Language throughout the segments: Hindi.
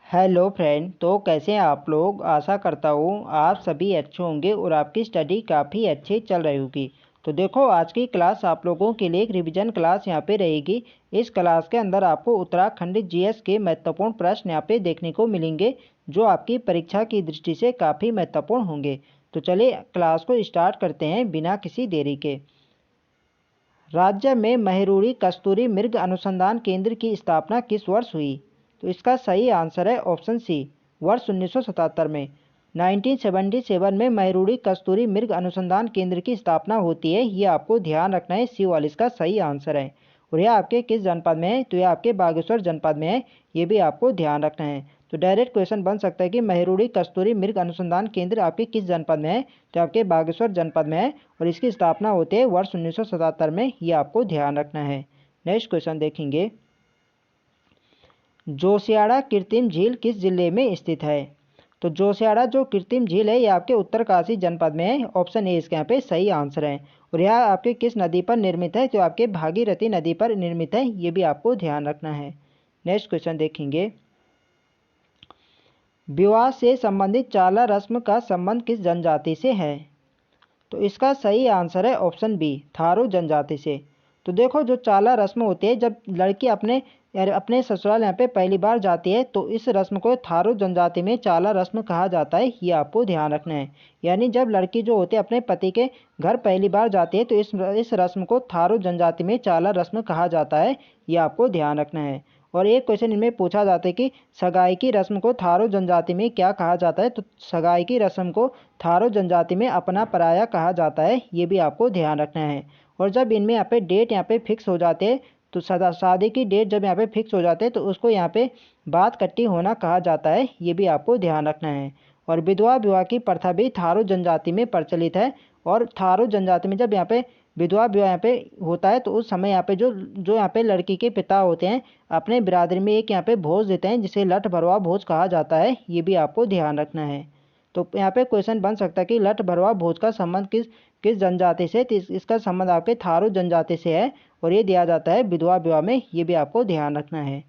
Hello friend. तो कैसे हैं आप लोग। आशा करता हूँ आप सभी अच्छे होंगे और आपकी स्टडी काफ़ी अच्छी चल रही होगी। तो देखो, आज की क्लास आप लोगों के लिए एक रिवीजन क्लास यहाँ पे रहेगी। इस क्लास के अंदर आपको उत्तराखंड जीएस के महत्वपूर्ण प्रश्न यहाँ पे देखने को मिलेंगे, जो आपकी परीक्षा की दृष्टि से काफ़ी महत्वपूर्ण होंगे। तो चलिए क्लास को स्टार्ट करते हैं बिना किसी देरी के। राज्य में महेरूरी कस्तूरी मृग अनुसंधान केंद्र की स्थापना किस वर्ष हुई? तो इसका सही आंसर है ऑप्शन सी, वर्ष 1977 में। 1977 में महेरूरी कस्तूरी मृग अनुसंधान केंद्र की स्थापना होती है। ये आपको ध्यान रखना है, सी वाले इसका सही आंसर है। और यह आपके किस जनपद में है? तो यह आपके बागेश्वर जनपद में है। ये भी आपको ध्यान रखना है। तो डायरेक्ट क्वेश्चन बन सकता है कि महेरूरी कस्तूरी मृग अनुसंधान केंद्र आपके किस जनपद में है? तो आपके बागेश्वर जनपद में है और इसकी स्थापना होती है वर्ष 1977 में। ये आपको ध्यान रखना है। नेक्स्ट क्वेश्चन देखेंगे, जोशियाड़ा कृत्रिम झील किस जिले में स्थित है? तो जोशियाड़ा जो कृत्रिम झील है, ये आपके उत्तरकाशी जनपद में है। ऑप्शन ए इसके यहाँ पे सही आंसर है। और यह आपके किस नदी पर निर्मित है? तो आपके भागीरथी नदी पर निर्मित है। ये भी आपको ध्यान रखना है। नेक्स्ट क्वेश्चन देखेंगे, विवाह से संबंधित चाला रस्म का संबंध किस जनजाति से है? तो इसका सही आंसर है ऑप्शन बी, थारू जनजाति से। तो देखो, जो चाला रस्म होती है, जब लड़की अपने ससुराल यहाँ पे पहली बार जाती है, तो इस रस्म को थारू जनजाति में चाला रस्म कहा जाता है। ये आपको ध्यान रखना है। यानी जब लड़की जो होती है अपने पति के घर पहली बार जाती है, तो इस रस्म को थारू जनजाति में चाला रस्म कहा जाता है। ये आपको ध्यान रखना है। और एक क्वेश्चन इनमें पूछा जाता है कि सगाई की रस्म को थारू जनजाति में क्या कहा जाता है? तो सगाई की रस्म को थारू जनजाति में अपना पराया कहा जाता है। ये भी आपको ध्यान रखना है। और जब इनमें यहाँ पे डेट यहाँ पे फिक्स हो जाते हैं, तो शादी की डेट जब यहाँ पे फिक्स हो जाते हैं, तो उसको यहाँ पे बात कट्टी होना कहा जाता है। ये भी आपको ध्यान रखना है। और विधवा विवाह की प्रथा भी थारू जनजाति में प्रचलित है। और थारू जनजाति में जब यहाँ पे विधवा विवाह यहाँ पे होता है, तो उस समय यहाँ पे जो यहाँ पे लड़की के पिता होते हैं, अपने बिरादरी में एक यहाँ पे भोज देते हैं, जिसे लठ भरवा भोज कहा जाता है। ये भी आपको ध्यान रखना है। तो यहाँ पे क्वेश्चन बन सकता है कि लठ भरवा भोज का संबंध किस किस जनजाति से? तो इसका संबंध आपके थारू जनजाति से है। और ये दिया जाता है विधवा विवाह में। ये भी आपको ध्यान रखना है।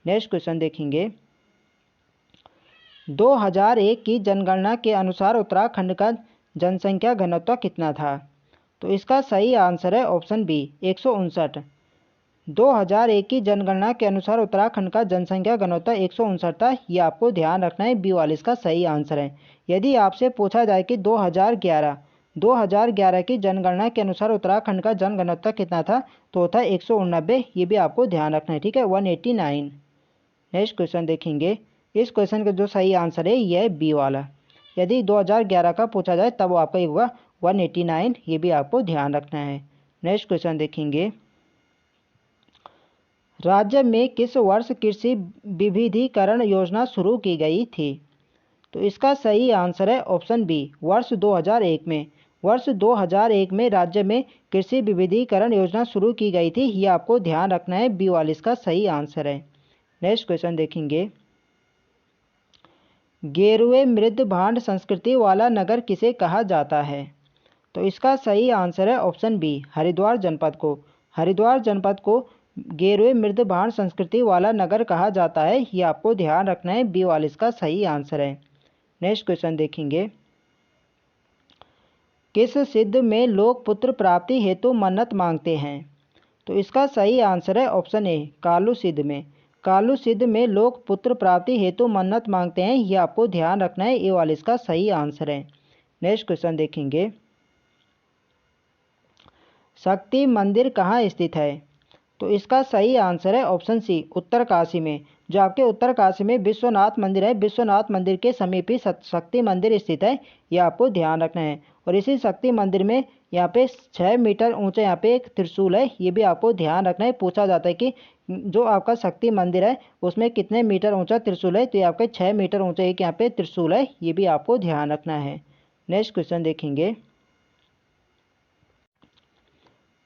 नेक्स्ट क्वेश्चन देखेंगे, 2001 की जनगणना के अनुसार उत्तराखंड का जनसंख्या घनत्व कितना था? तो इसका सही आंसर है ऑप्शन बी, 159। 2001 की जनगणना के अनुसार उत्तराखंड का जनसंख्या घनत्व 159 था। ये आपको ध्यान रखना है, बी वाले इसका सही आंसर है। यदि आपसे पूछा जाए कि 2011 की जनगणना के अनुसार उत्तराखंड का जनघनत्व कितना था, तो था 189। ये भी आपको ध्यान रखना है, ठीक है, 189। नेक्स्ट क्वेश्चन देखेंगे, इस क्वेश्चन का जो सही आंसर है यह है बी वाला। यदि 2011 का पूछा जाए तब आपका ये होगा 189। ये भी आपको ध्यान रखना है। नेक्स्ट क्वेश्चन देखेंगे, राज्य में किस वर्ष कृषि विविधीकरण योजना शुरू की गई थी? तो इसका सही आंसर है ऑप्शन बी, वर्ष 2001 में। वर्ष 2001 में राज्य में कृषि विविधीकरण योजना शुरू की गई थी। ये आपको ध्यान रखना है, बी वाले इसका सही आंसर है। नेक्स्ट क्वेश्चन देखेंगे, गेरुए मृद भांड संस्कृति वाला नगर किसे कहा जाता है? तो इसका सही आंसर है ऑप्शन बी, हरिद्वार जनपद को। हरिद्वार जनपद को गेरुए मृद भांड संस्कृति वाला नगर कहा जाता है। ये आपको ध्यान रखना है, बी वाले इसका सही आंसर है। नेक्स्ट क्वेश्चन देखेंगे, किस सिद्ध में लोग पुत्र प्राप्ति हेतु मन्नत मांगते हैं? तो इसका सही आंसर है ऑप्शन ए, कालू सिद्ध में। कालू सिद्ध में लोग पुत्र प्राप्ति हेतु मन्नत मांगते हैं। ये आपको ध्यान रखना है, ए वाले इसका सही आंसर है। नेक्स्ट क्वेश्चन देखेंगे, शक्ति मंदिर कहाँ स्थित है? तो इसका सही आंसर है ऑप्शन सी, उत्तरकाशी में। जो आपके उत्तरकाशी में विश्वनाथ मंदिर है, विश्वनाथ मंदिर के समीप ही शक्ति मंदिर स्थित है। यह आपको ध्यान रखना है। और इसी शक्ति मंदिर में यहाँ पे 6 मीटर ऊंचा यहाँ पे एक त्रिशूल है। ये भी आपको ध्यान रखना है। पूछा जाता है कि जो आपका शक्ति मंदिर है उसमें कितने मीटर ऊंचा त्रिशूल है? तो ये आपके 6 मीटर ऊंचा एक यहाँ पे त्रिशूल है। ये भी आपको ध्यान रखना है। नेक्स्ट क्वेश्चन देखेंगे,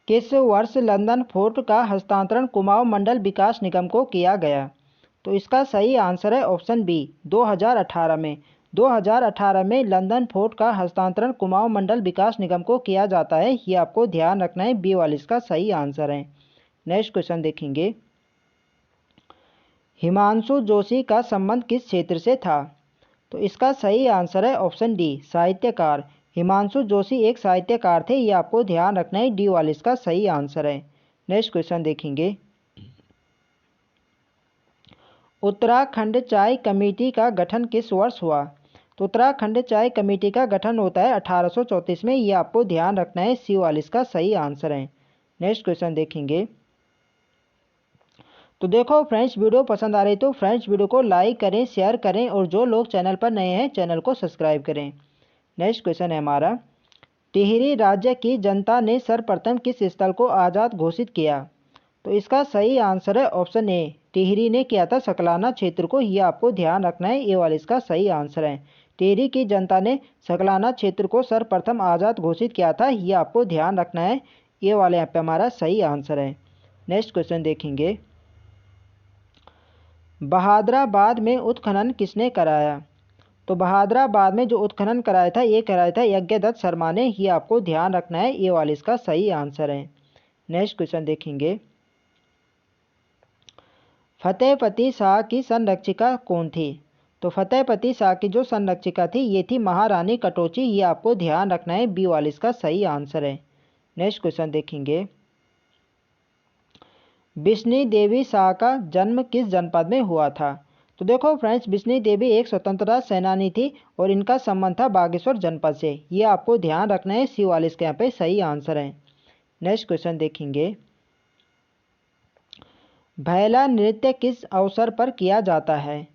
किस वर्ष लंदन फोर्ट का हस्तांतरण कुमाऊं मंडल विकास निगम को किया गया? तो इसका सही आंसर है ऑप्शन बी, 2018 में। 2018 में लंदन फोर्ट का हस्तांतरण कुमाऊं मंडल विकास निगम को किया जाता है। ये आपको ध्यान रखना है, बी वाले इसका सही आंसर है। नेक्स्ट क्वेश्चन देखेंगे, हिमांशु जोशी का संबंध किस क्षेत्र से था? तो इसका सही आंसर है ऑप्शन डी, साहित्यकार। हिमांशु जोशी एक साहित्यकार थे, ये आपको ध्यान रखना है। डी वाला इसका सही आंसर है। नेक्स्ट क्वेश्चन देखेंगे। उत्तराखंड चाय कमेटी का गठन किस वर्ष हुआ? तो उत्तराखंड चाय कमेटी का गठन होता है 1834 में, ये आपको ध्यान रखना है। सी वाला इसका सही आंसर है। नेक्स्ट क्वेश्चन देखेंगे। तो देखो फ्रेंड्स, वीडियो पसंद आ रही तो फ्रेंड्स वीडियो को लाइक करें, शेयर करें और जो लोग चैनल पर नए हैं चैनल को सब्सक्राइब करें। नेक्स्ट क्वेश्चन है हमारा, टिहरी राज्य की जनता ने सर्वप्रथम किस स्थल को आज़ाद घोषित किया? तो इसका सही आंसर है ऑप्शन ए, टिहरी ने किया था सकलाना क्षेत्र को, ये आपको ध्यान रखना है। ये वाला इसका सही आंसर है। टिहरी की जनता ने सकलाना क्षेत्र को सर्वप्रथम आज़ाद घोषित किया था, ये आपको ध्यान रखना है। ये वाला यहाँ पे हमारा सही आंसर है। नेक्स्ट क्वेश्चन देखेंगे। बहादुराबाद में उत्खनन किसने कराया? तो बहादुराबाद में जो उत्खनन कराया था ये कराया था यज्ञदत्त शर्मा ने, ये आपको ध्यान रखना है। ये वाला इसका सही आंसर है। नेक्स्ट क्वेश्चन देखेंगे। फतेहपति शाह की संरक्षिका कौन थी? तो फतेहपति शाह की जो संरक्षिका थी ये थी महारानी कटोची, ये आपको ध्यान रखना है। बी वाला इसका सही आंसर है। नेक्स्ट क्वेश्चन देखेंगे। बिश्नी देवी शाह का जन्म किस जनपद में हुआ था? तो देखो फ्रेंड्स, बिश्नी देवी एक स्वतंत्रता सेनानी थी और इनका संबंध था बागेश्वर जनपद से, ये आपको ध्यान रखना है। सी वाला इसके यहाँ पे सही आंसर है। नेक्स्ट क्वेश्चन देखेंगे। भैला नृत्य किस अवसर पर किया जाता है?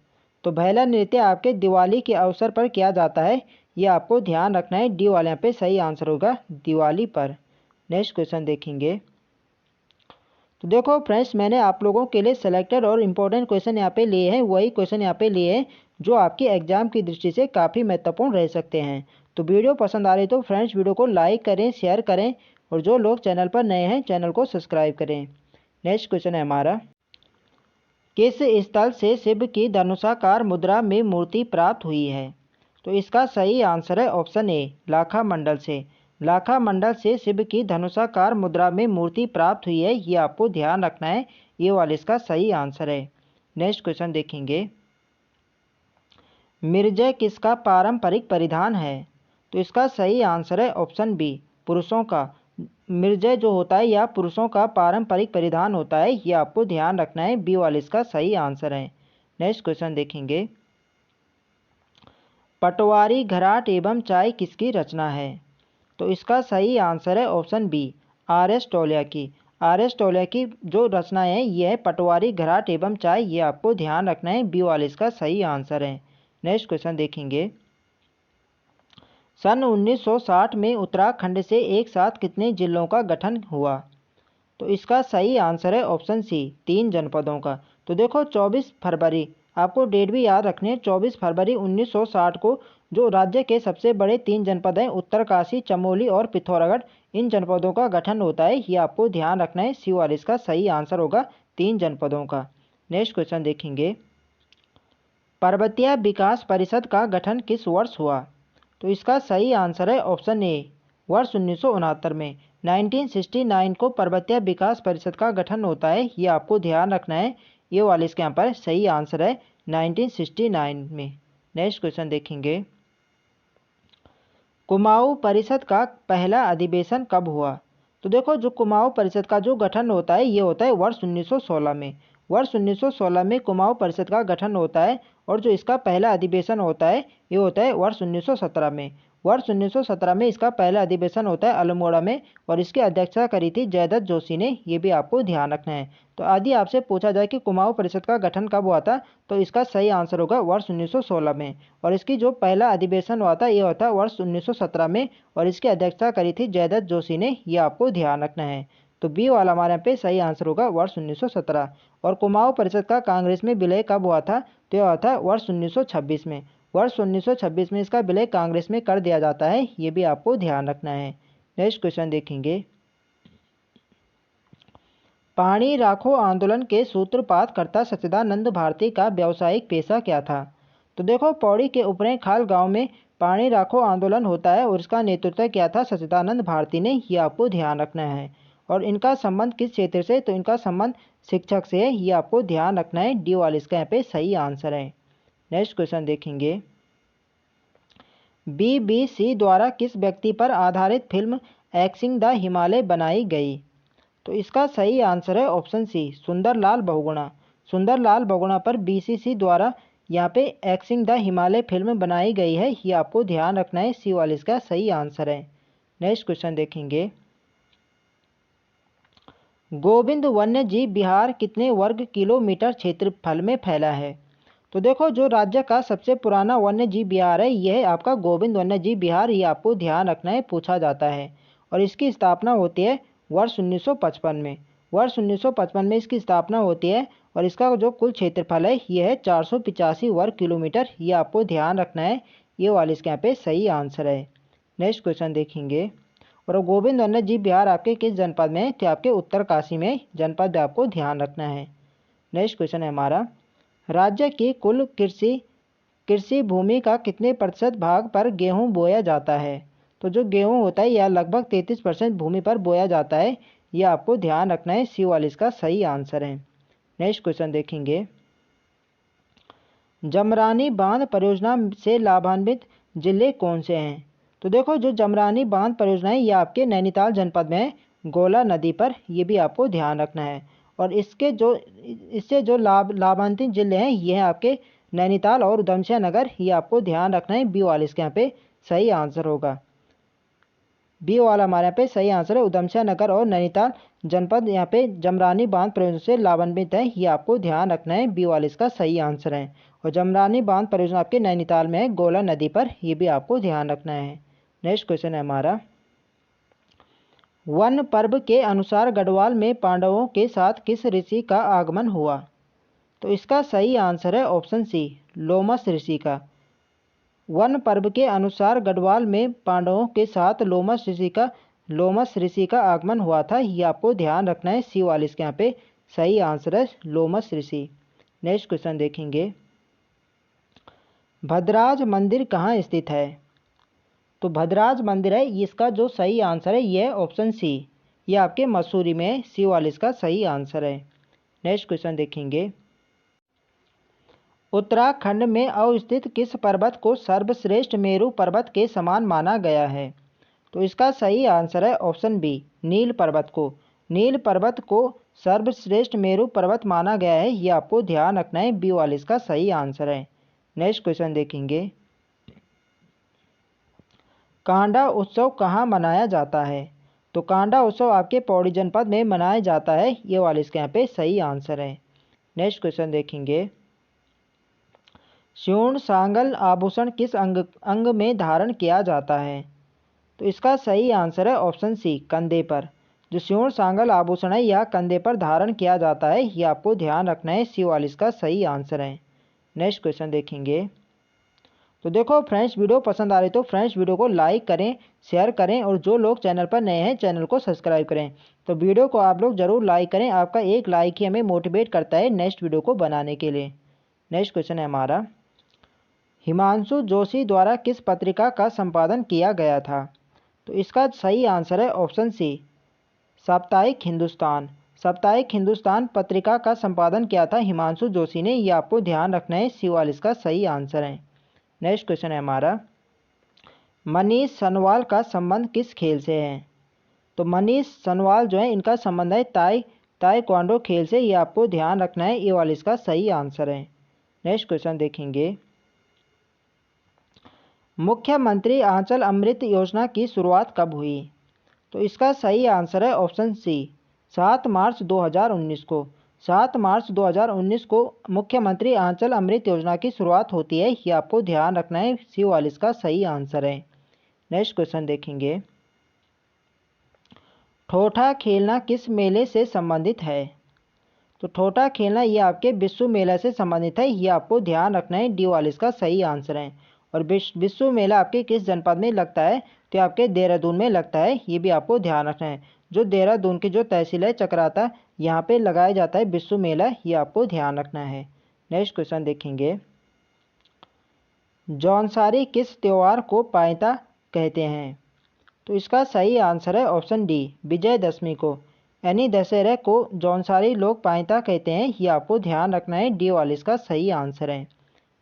तो भैला नृत्य आपके दिवाली के अवसर पर किया जाता है, ये आपको ध्यान रखना है। डी वाले यहाँ पे सही आंसर होगा, दिवाली पर। नेक्स्ट क्वेश्चन देखेंगे। तो देखो फ्रेंड्स, मैंने आप लोगों के लिए सेलेक्टेड और इम्पोर्टेंट क्वेश्चन यहाँ पे लिए हैं, वही क्वेश्चन यहाँ पे लिए हैं जो आपकी एग्जाम की दृष्टि से काफ़ी महत्वपूर्ण रह सकते हैं। तो वीडियो पसंद आ रही तो फ्रेंड्स वीडियो को लाइक करें, शेयर करें और जो लोग चैनल पर नए हैं चैनल को सब्सक्राइब करें। नेक्स्ट क्वेश्चन है हमारा, किस स्थल से शिव की धनुषाकार मुद्रा में मूर्ति प्राप्त हुई है? तो इसका सही आंसर है ऑप्शन ए, लाखा मंडल से। लाखा मंडल से शिव की धनुषाकार मुद्रा में मूर्ति प्राप्त हुई है, ये आपको ध्यान रखना है। ये वाला इसका सही आंसर है। नेक्स्ट क्वेश्चन देखेंगे। मिर्जय किसका पारंपरिक परिधान है? तो इसका सही आंसर है ऑप्शन बी, पुरुषों का। मिर्जय जो होता है यह पुरुषों का पारंपरिक परिधान होता है, ये आपको ध्यान रखना है। बी वाला इसका सही आंसर है। नेक्स्ट क्वेश्चन देखेंगे। पटवारी घराट एवं चाय किसकी रचना है? तो इसका सही आंसर है ऑप्शन बी, आर.एस. टोलिया की। आर.एस. टोलिया की जो रचनाएं हैं ये है पटवारी घराट एवं चाय, ये आपको ध्यान रखना है। बी वाला इसका सही आंसर है। नेक्स्ट क्वेश्चन देखेंगे। सन 1960 में उत्तराखंड से एक साथ कितने जिलों का गठन हुआ? तो इसका सही आंसर है ऑप्शन सी, 3 जनपदों का। तो देखो 24 फरवरी, आपको डेट भी याद रखनी है, 24 फरवरी 1960 को जो राज्य के सबसे बड़े 3 जनपद हैं उत्तरकाशी, चमोली और पिथौरागढ़, इन जनपदों का गठन होता है, ये आपको ध्यान रखना है। सी वाला इसका सही आंसर होगा, 3 जनपदों का। नेक्स्ट क्वेश्चन देखेंगे। पर्वतीय विकास परिषद का गठन किस वर्ष हुआ? तो इसका सही आंसर है ऑप्शन ए, वर्ष 1969 में। 1969 को पर्वतीय विकास परिषद का गठन होता है, ये आपको ध्यान रखना है। ये वाले इसके यहाँ पर सही आंसर है 1969 में। नेक्स्ट क्वेश्चन देखेंगे। कुमाऊं परिषद का पहला अधिवेशन कब हुआ? तो देखो जो कुमाऊं परिषद का जो गठन होता है ये होता है वर्ष 1916 में। वर्ष 1916 में कुमाऊं परिषद का गठन होता है और जो इसका पहला अधिवेशन होता है ये होता है वर्ष 1917 में। वर्ष 1917 में इसका पहला अधिवेशन होता है अल्मोड़ा में और इसकी अध्यक्षता करी थी जयदत्त जोशी ने, ये भी आपको ध्यान रखना है। तो यदि आपसे पूछा जाए कि कुमाऊं परिषद का गठन कब हुआ था तो इसका सही आंसर होगा वर्ष 1916 में और इसकी जो पहला अधिवेशन हुआ था ये हुआ था वर्ष 1917 में और इसकी अध्यक्षता करी थी जयदत्त जोशी ने, ये आपको ध्यान रखना है। तो बी वाला हमारे यहाँ पे सही आंसर होगा वर्ष 1917। और कुमाऊं परिषद का कांग्रेस में विलय कब हुआ था? तो यह हुआ था वर्ष 1926 में। वर्ष 1926 में इसका विलय कांग्रेस में कर दिया जाता है, ये भी आपको ध्यान रखना है। नेक्स्ट क्वेश्चन देखेंगे। पानी राखो आंदोलन के सूत्रपातकर्ता सच्चिदानंद भारती का व्यावसायिक पेशा क्या था? तो देखो पौड़ी के उपरे खाल गांव में पानी राखो आंदोलन होता है और इसका नेतृत्व किया था सच्चिदानंद भारती ने, ये आपको ध्यान रखना है। और इनका संबंध किस क्षेत्र से, तो इनका संबंध शिक्षक से है। ये आपको ध्यान रखना है, डी वाला इसका यहाँ पे सही आंसर है। नेक्स्ट क्वेश्चन देखेंगे, BBC द्वारा किस व्यक्ति पर आधारित फिल्म एक्सिंग द हिमालय बनाई गई, तो इसका सही आंसर है ऑप्शन सी, सुंदरलाल बहुगुणा। सुंदरलाल बहुगुणा पर BBC द्वारा यहाँ पे एक्सिंग द हिमालय फिल्म बनाई गई है, ये आपको ध्यान रखना है, सी वाला इसका सही आंसर है। नेक्स्ट क्वेश्चन देखेंगे, गोविंद वन्य जीव विहार कितने वर्ग किलोमीटर क्षेत्रफल में फैला है, तो देखो जो राज्य का सबसे पुराना वन्य जीव विहार है यह है आपका गोविंद वन्य जीव विहार, ये आपको ध्यान रखना है, पूछा जाता है। और इसकी स्थापना होती है वर्ष 1955 में। वर्ष 1955 में इसकी स्थापना होती है और इसका जो कुल क्षेत्रफल है यह है 485 वर्ग किलोमीटर, ये आपको ध्यान रखना है, ये वाला इसके यहाँ पे सही आंसर है। नेक्स्ट क्वेश्चन देखेंगे, और गोविंद वन्य जीव विहार आपके किस जनपद में है, तो आपके उत्तरकाशी में जनपद आपको ध्यान रखना है। नेक्स्ट क्वेश्चन है हमारा, राज्य की कुल कृषि भूमि का कितने प्रतिशत भाग पर गेहूं बोया जाता है, तो जो गेहूं होता है यह लगभग 33% भूमि पर बोया जाता है, यह आपको ध्यान रखना है, सी वाला इसका सही आंसर है। नेक्स्ट क्वेश्चन देखेंगे, जमरानी बांध परियोजना से लाभान्वित जिले कौन से हैं, तो देखो जो जमरानी बांध परियोजना है यह आपके नैनीताल जनपद में है, गोला नदी पर, ये भी आपको ध्यान रखना है। और इससे जो लाभान्वित जिले हैं ये हैं आपके नैनीताल और उधमसिंह नगर, ये आपको ध्यान रखना है, बी वाला इसके यहाँ पे सही आंसर होगा। बी वाला हमारे यहाँ पे सही आंसर है, उधमसिंह नगर और नैनीताल जनपद यहाँ पे जमरानी बांध परियोजना से लाभान्वित है, ये आपको ध्यान रखना है, बी वाला इसका सही आंसर है। और जमरानी बांध परियोजना आपके नैनीताल में है, गोला नदी पर, ये भी आपको ध्यान रखना है। नेक्स्ट क्वेश्चन है हमारा, वन पर्व के अनुसार गढ़वाल में पांडवों के साथ किस ऋषि का आगमन हुआ, तो इसका सही आंसर है ऑप्शन सी, लोमस ऋषि का। वन पर्व के अनुसार गढ़वाल में पांडवों के साथ लोमस ऋषि का आगमन हुआ था, ये आपको ध्यान रखना है, सी वाला इसके यहाँ पे सही आंसर है, लोमस ऋषि। नेक्स्ट क्वेश्चन देखेंगे, भद्राज मंदिर कहाँ स्थित है, तो भद्राज मंदिर है, इसका जो सही आंसर है यह ऑप्शन सी, यह आपके मसूरी में है, सी वाला इसका सही आंसर है। नेक्स्ट क्वेश्चन देखेंगे, उत्तराखंड में अवस्थित किस पर्वत को सर्वश्रेष्ठ मेरू पर्वत के समान माना गया है, तो इसका सही आंसर है ऑप्शन बी, नील पर्वत को। नील पर्वत को सर्वश्रेष्ठ मेरू पर्वत माना गया है, यह आपको ध्यान रखना है, बी वाला इसका सही आंसर है। नेक्स्ट क्वेश्चन देखेंगे, कांडा उत्सव कहाँ मनाया जाता है, तो कांडा उत्सव आपके पौड़ी जनपद में मनाया जाता है, ये वाला इसके यहाँ पे सही आंसर है। नेक्स्ट क्वेश्चन देखेंगे, स्वर्ण सांगल आभूषण किस अंग में धारण किया जाता है, तो इसका सही आंसर है ऑप्शन सी, कंधे पर। जो स्वर्ण सांगल आभूषण है यह कंधे पर धारण किया जाता है, ये आपको ध्यान रखना है, सी वाला इसका सही आंसर है। नेक्स्ट क्वेश्चन देखेंगे, तो देखो फ्रेंड्स वीडियो पसंद आ रही तो फ्रेंड्स वीडियो को लाइक करें, शेयर करें, और जो लोग चैनल पर नए हैं चैनल को सब्सक्राइब करें। तो वीडियो को आप लोग ज़रूर लाइक करें, आपका एक लाइक ही हमें मोटिवेट करता है नेक्स्ट वीडियो को बनाने के लिए। नेक्स्ट क्वेश्चन है हमारा, हिमांशु जोशी द्वारा किस पत्रिका का संपादन किया गया था, तो इसका सही आंसर है ऑप्शन सी, साप्ताहिक हिंदुस्तान। साप्ताहिक हिंदुस्तान पत्रिका का संपादन किया था हिमांशु जोशी ने, ये आपको ध्यान रखना है, सी वाला इसका सही आंसर है। नेक्स्ट क्वेश्चन है हमारा, मनीष सनवाल का संबंध किस खेल से है, तो मनीष सनवाल जो है इनका संबंध है ताइक्वांडो खेल से, ये आपको ध्यान रखना है, ये वाला इसका सही आंसर है। नेक्स्ट क्वेश्चन देखेंगे, मुख्यमंत्री आंचल अमृत योजना की शुरुआत कब हुई, तो इसका सही आंसर है ऑप्शन सी, 7 मार्च 2019 को। 7 मार्च 2019 को मुख्यमंत्री आंचल अमृत योजना की शुरुआत होती है, ये आपको ध्यान रखना है, सी वाला इसका सही आंसर है। नेक्स्ट क्वेश्चन देखेंगे, ठोठा खेलना किस मेले से संबंधित है, तो ठोठा खेलना ये आपके विश्व मेला से संबंधित है, ये आपको ध्यान रखना है, डी वाला इसका सही आंसर है। और विश्व मेला आपके किस जनपद में लगता है, तो आपके देहरादून में लगता है, ये भी आपको ध्यान रखना है। जो देहरादून की जो तहसील है चक्राता, यहाँ पे लगाया जाता है विश्व मेला, ये आपको ध्यान रखना है। नेक्स्ट क्वेश्चन देखेंगे, जौनसारी किस त्यौहार को पायता कहते हैं, तो इसका सही आंसर है ऑप्शन डी, विजयदशमी को। यानी दशहरे को जौनसारी लोग पाइता कहते हैं, ये आपको ध्यान रखना है। डी वाला इसका सही आंसर है।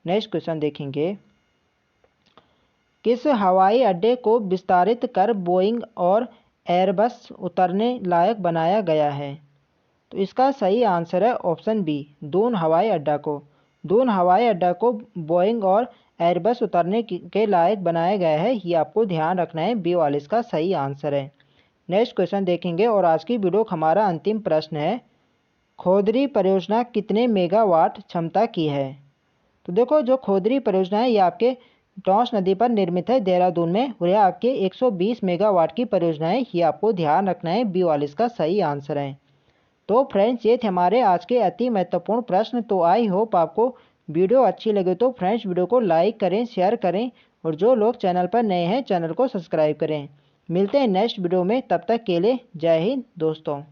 नेक्स्ट क्वेश्चन देखेंगे, किस हवाई अड्डे को विस्तारित कर बोइंग और एयरबस उतरने लायक बनाया गया है? तो इसका सही आंसर है ऑप्शन बी, दून हवाई अड्डा को। दून हवाई अड्डा को बोइंग और एयरबस उतरने के लायक बनाया गया है, ये आपको ध्यान रखना है। बी वाला इसका सही आंसर है। नेक्स्ट क्वेश्चन देखेंगे और आज की वीडियो का हमारा अंतिम प्रश्न है, खोदरी परियोजना कितने मेगावाट क्षमता की है? तो देखो, जो खोदरी परियोजना है ये आपके टॉस नदी पर निर्मित है देहरादून में, और यह आपके 120 मेगावाट की परियोजना है, ये आपको ध्यान रखना है। बी वाला इसका सही आंसर है। तो फ्रेंड्स, ये थे हमारे आज के अति महत्वपूर्ण प्रश्न। तो आई होप आपको वीडियो अच्छी लगे तो फ्रेंड्स वीडियो को लाइक करें, शेयर करें, और जो लोग चैनल पर नए हैं चैनल को सब्सक्राइब करें। मिलते हैं नेक्स्ट वीडियो में, तब तक के लिए जय हिंद दोस्तों।